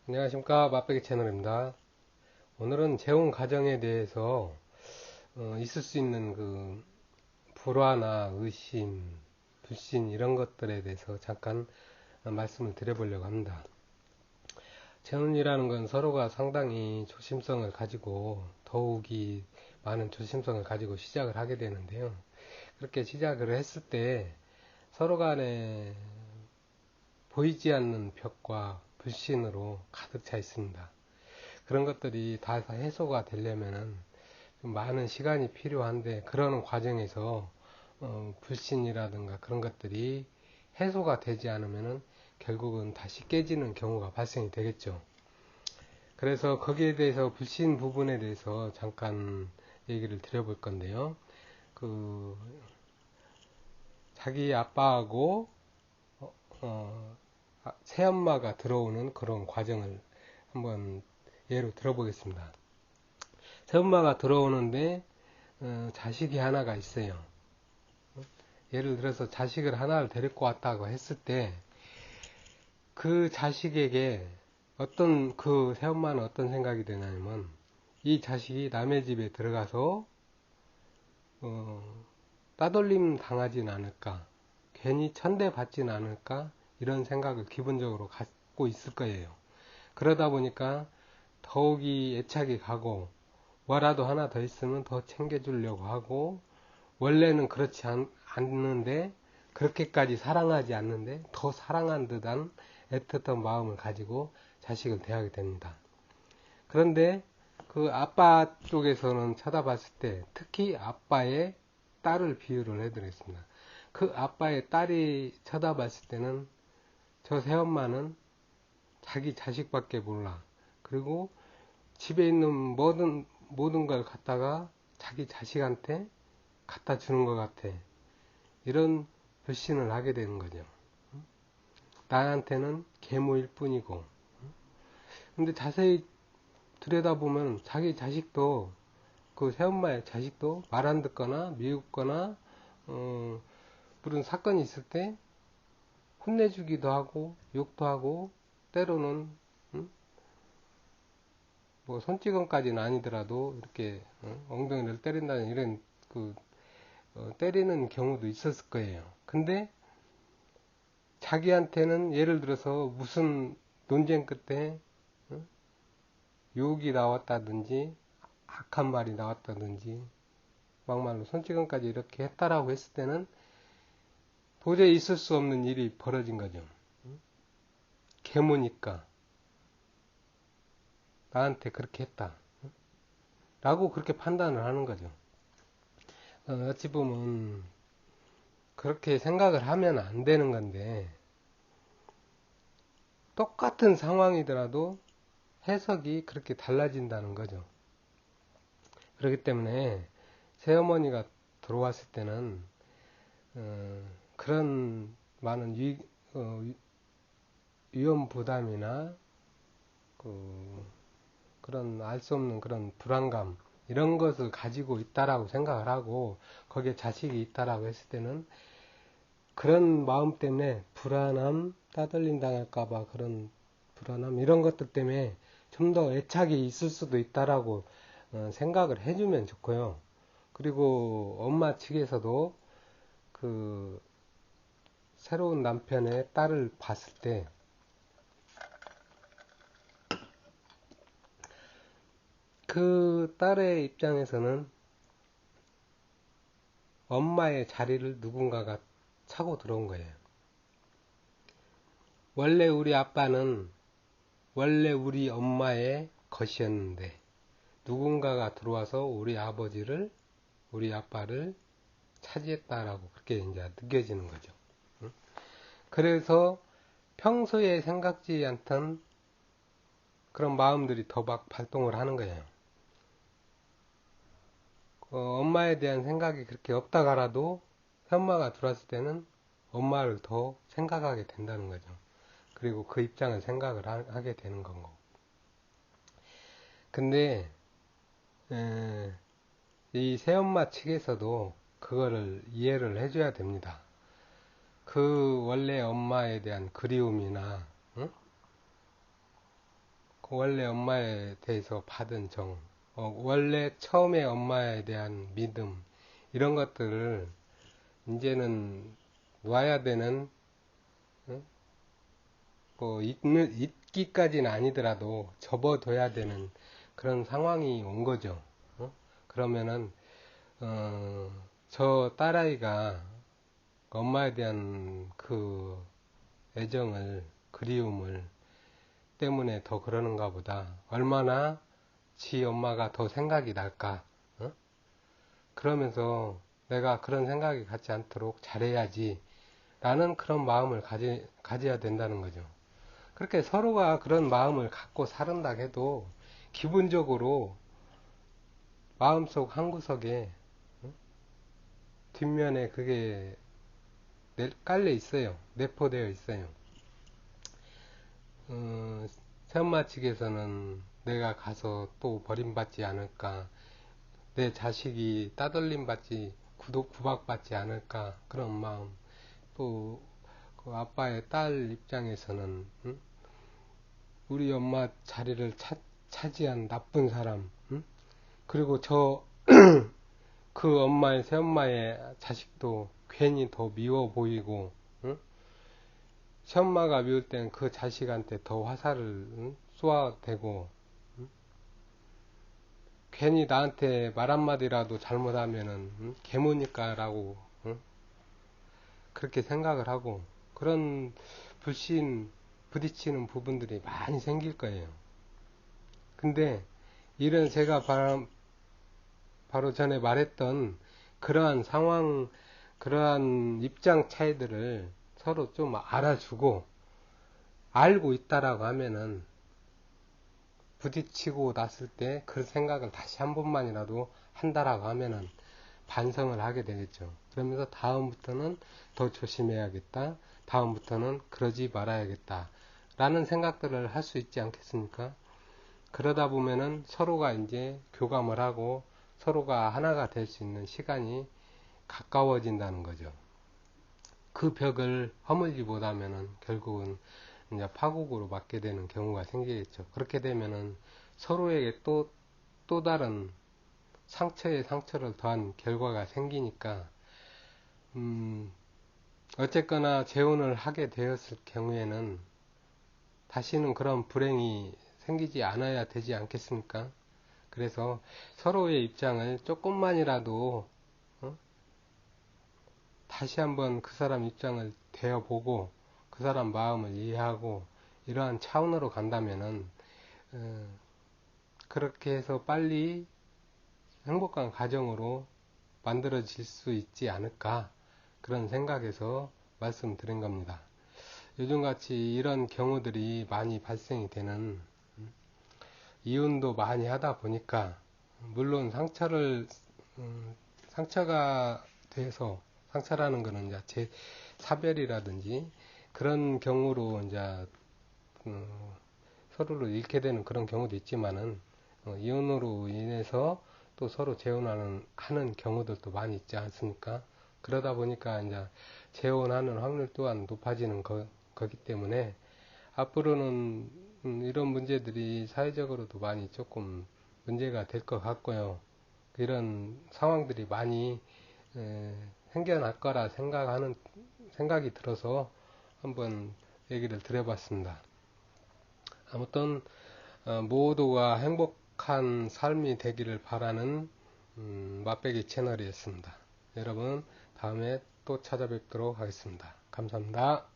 안녕하십니까, 맛배기 채널입니다. 오늘은 재혼 가정에 대해서 있을 수 있는 그 불화나 의심, 불신 이런 것들에 대해서 잠깐 말씀을 드려보려고 합니다. 재혼이라는 건 서로가 상당히 조심성을 가지고 더욱이 많은 조심성을 가지고 시작을 하게 되는데요. 그렇게 시작을 했을 때 서로 간에 보이지 않는 벽과 불신으로 가득 차 있습니다. 그런 것들이 다 해소가 되려면은 좀 많은 시간이 필요한데, 그러는 과정에서 불신이라든가 그런 것들이 해소가 되지 않으면은 결국은 다시 깨지는 경우가 발생이 되겠죠. 그래서 거기에 대해서 불신 부분에 대해서 잠깐 얘기를 드려볼 건데요. 그 자기 아빠하고 어, 새엄마가 들어오는 그런 과정을 한번 예로 들어보겠습니다. 새엄마가 들어오는데 자식이 하나가 있어요. 예를 들어서 자식을 하나를 데리고 왔다고 했을 때 그 자식에게 그 새엄마는 어떤 생각이 드냐면, 이 자식이 남의 집에 들어가서 따돌림 당하진 않을까, 괜히 천대받진 않을까, 이런 생각을 기본적으로 갖고 있을 거예요. 그러다 보니까 더욱이 애착이 가고, 뭐라도 하나 더 있으면 더 챙겨주려고 하고, 원래는 그렇지 않는데, 그렇게까지 사랑하지 않는데 더 사랑한 듯한 애틋한 마음을 가지고 자식을 대하게 됩니다. 그런데 그 아빠 쪽에서는 쳐다봤을 때, 특히 아빠의 딸을 비유를 해드리겠습니다. 그 아빠의 딸이 쳐다봤을 때는 저 새엄마는 자기 자식밖에 몰라. 그리고 집에 있는 모든 걸 갖다가 자기 자식한테 갖다 주는 것 같아. 이런 불신을 하게 되는 거죠. 나한테는 계모일 뿐이고. 근데 자세히 들여다보면 자기 자식도, 그 새엄마의 자식도 말 안 듣거나 미웃거나 무슨 사건이 있을 때 혼내주기도 하고 욕도 하고, 때로는 뭐 손찌검까지는 아니더라도 이렇게 엉덩이를 때린다는 이런 때리는 경우도 있었을 거예요. 근데 자기한테는 예를 들어서 무슨 논쟁 끝에 욕이 나왔다든지 악한 말이 나왔다든지 막말로 손찌검까지 이렇게 했다라고 했을 때는 도저히 있을 수 없는 일이 벌어진 거죠. 계모니까 나한테 그렇게 했다 라고 그렇게 판단을 하는 거죠. 어찌 보면 그렇게 생각을 하면 안 되는 건데, 똑같은 상황이더라도 해석이 그렇게 달라진다는 거죠. 그렇기 때문에 새어머니가 들어왔을 때는 그런 많은 위험 부담이나 그런 알 수 없는 그런 불안감, 이런 것을 가지고 있다라고 생각을 하고 거기에 자식이 있다라고 했을 때는 그런 마음 때문에 불안함, 따돌림 당할까봐 그런 불안함, 이런 것들 때문에 좀 더 애착이 있을 수도 있다라고 생각을 해주면 좋고요. 그리고 엄마 측에서도 그 새로운 남편의 딸을 봤을 때 그 딸의 입장에서는 엄마의 자리를 누군가가 차고 들어온 거예요. 원래 우리 아빠는 원래 우리 엄마의 것이었는데 누군가가 들어와서 우리 아버지를, 우리 아빠를 차지했다라고 그렇게 이제 느껴지는 거죠. 그래서 평소에 생각지 않던 그런 마음들이 더 막 발동을 하는 거예요. 엄마에 대한 생각이 그렇게 없다가라도 현마가 들어왔을 때는 엄마를 더 생각하게 된다는 거죠. 그리고 그 입장을 생각을 하게 되는 거고. 근데 이 새엄마 측에서도 그거를 이해를 해줘야 됩니다. 그 원래 엄마에 대한 그리움이나 원래 엄마에 대해서 받은 정, 원래 처음에 엄마에 대한 믿음, 이런 것들을 이제는 놔야 되는, 뭐, 잊기까지는 아니더라도 접어둬야 되는 그런 상황이 온 거죠. 그러면은, 저 딸아이가 엄마에 대한 그 애정을, 그리움을 때문에 더 그러는가 보다. 얼마나 지 엄마가 더 생각이 날까. 그러면서 내가 그런 생각이 갖지 않도록 잘해야지 라는 그런 마음을 가져야 된다는 거죠. 그렇게 서로가 그런 마음을 갖고 살은다 해도 기본적으로 마음속 한구석에 뒷면에 그게 깔려 있어요. 내포되어 있어요. 새엄마 측에서는 내가 가서 또 버림받지 않을까, 내 자식이 따돌림 받지, 구박받지 않을까, 그런 마음. 또 그 아빠의 딸 입장에서는 우리 엄마 자리를 차지한 나쁜 사람, 그리고 그 엄마의 새엄마의 자식도 괜히 더 미워 보이고, 새엄마가 미울 땐 그 자식한테 더 화살을 쏘아대고, 괜히 나한테 말 한마디라도 잘못하면은 개모니까라고 그렇게 생각을 하고, 그런 부딪히는 부분들이 많이 생길 거예요. 근데 이런 제가 바로 전에 말했던 그러한 상황, 그러한 입장 차이들을 서로 좀 알아주고 알고 있다라고 하면은 부딪히고 났을 때 그 생각을 다시 한 번만이라도 한다라고 하면은 반성을 하게 되겠죠. 그러면서 다음부터는 더 조심해야겠다. 다음부터는 그러지 말아야겠다. 라는 생각들을 할 수 있지 않겠습니까? 그러다 보면은 서로가 이제 교감을 하고 서로가 하나가 될 수 있는 시간이 가까워진다는 거죠. 그 벽을 허물지 못하면은 결국은 이제 파국으로 맞게 되는 경우가 생기겠죠. 그렇게 되면은 서로에게 또 다른 상처에 상처를 더한 결과가 생기니까, 어쨌거나 재혼을 하게 되었을 경우에는 다시는 그런 불행이 생기지 않아야 되지 않겠습니까? 그래서 서로의 입장을 조금만이라도 다시 한번 그 사람 입장을 되어보고 그 사람 마음을 이해하고 이러한 차원으로 간다면은 그렇게 해서 빨리 행복한 가정으로 만들어질 수 있지 않을까, 그런 생각에서 말씀드린 겁니다. 요즘같이 이런 경우들이 많이 발생이 되는, 이혼도 많이 하다 보니까 물론 상처가 돼서, 상처라는 거는 이제 사별이라든지 그런 경우로 이제 서로를 잃게 되는 그런 경우도 있지만은, 이혼으로 인해서 또 서로 재혼하는 경우들도 많이 있지 않습니까? 그러다 보니까 이제 재혼하는 확률 또한 높아지는 거기 때문에 앞으로는 이런 문제들이 사회적으로도 많이 조금 문제가 될 것 같고요. 이런 상황들이 많이 생겨날 거라 생각이 들어서 한번 얘기를 드려봤습니다. 아무튼 모두가 행복한 삶이 되기를 바라는 맛배기 채널이었습니다. 여러분 다음에 또 찾아뵙도록 하겠습니다. 감사합니다.